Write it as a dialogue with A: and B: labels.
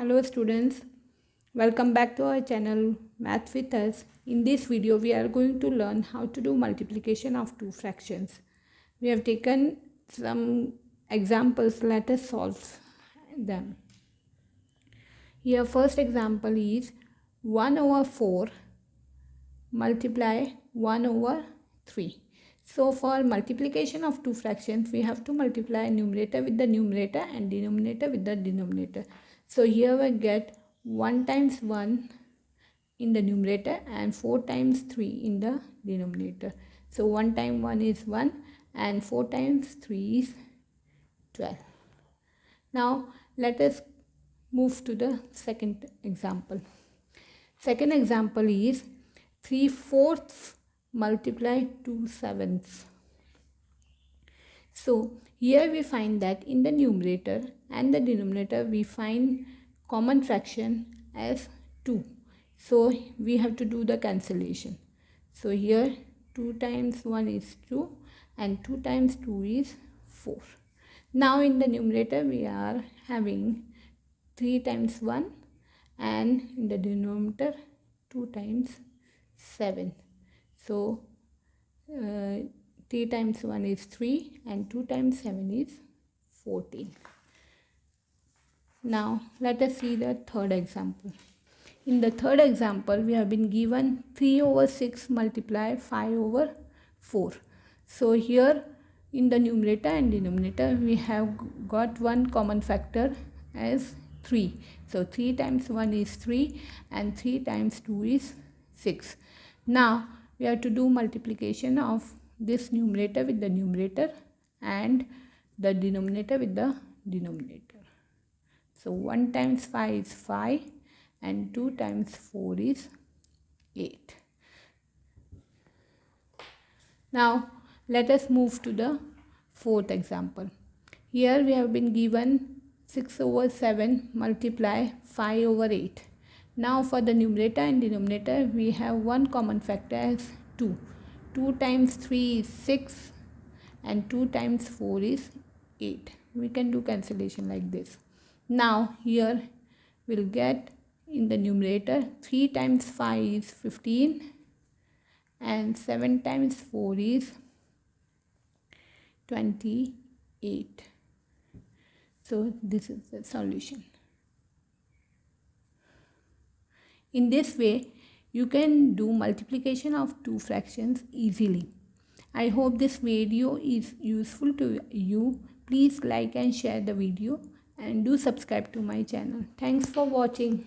A: Hello students, welcome back to our channel Math with Us. In this video we are going to learn how to do multiplication of two fractions. We have taken some examples, let us solve them. Here first example is 1 over 4 multiply 1 over 3. So for multiplication of two fractions, we have to multiply numerator with the numerator and denominator with the denominator. So here we get 1 times 1 in the numerator and 4 times 3 in the denominator. So 1 times 1 is 1 and 4 times 3 is 12. Now let us move to the second example. Second example is 3/4 multiply 2/7. So here we find that in the numerator and the denominator we find common fraction as 2. So we have to do the cancellation. So here 2 times 1 is 2 and 2 times 2 is 4. Now in the numerator we are having 3 times 1 and in the denominator 2 times 7. So 3 times 1 is 3 and 2 times 7 is 14. Now let us see the third example. In the third example we have been given 3 over 6 multiply 5 over 4. So here in the numerator and denominator we have got one common factor as 3. So 3 times 1 is 3 and 3 times 2 is 6. Now we have to do multiplication of this numerator with the numerator and the denominator with the denominator. So 1 times 5 is 5 and 2 times 4 is 8. Now let us move to the fourth example. Here we have been given 6 over 7 multiply 5 over 8. Now for the numerator and denominator we have one common factor as 2. 2 times 3 is 6 and 2 times 4 is 8. We can do cancellation like this. Now here we'll get in the numerator 3 times 5 is 15 and 7 times 4 is 28. So this is the solution. In this way, you can do multiplication of two fractions easily. I hope this video is useful to you. Please like and share the video and do subscribe to my channel. Thanks for watching.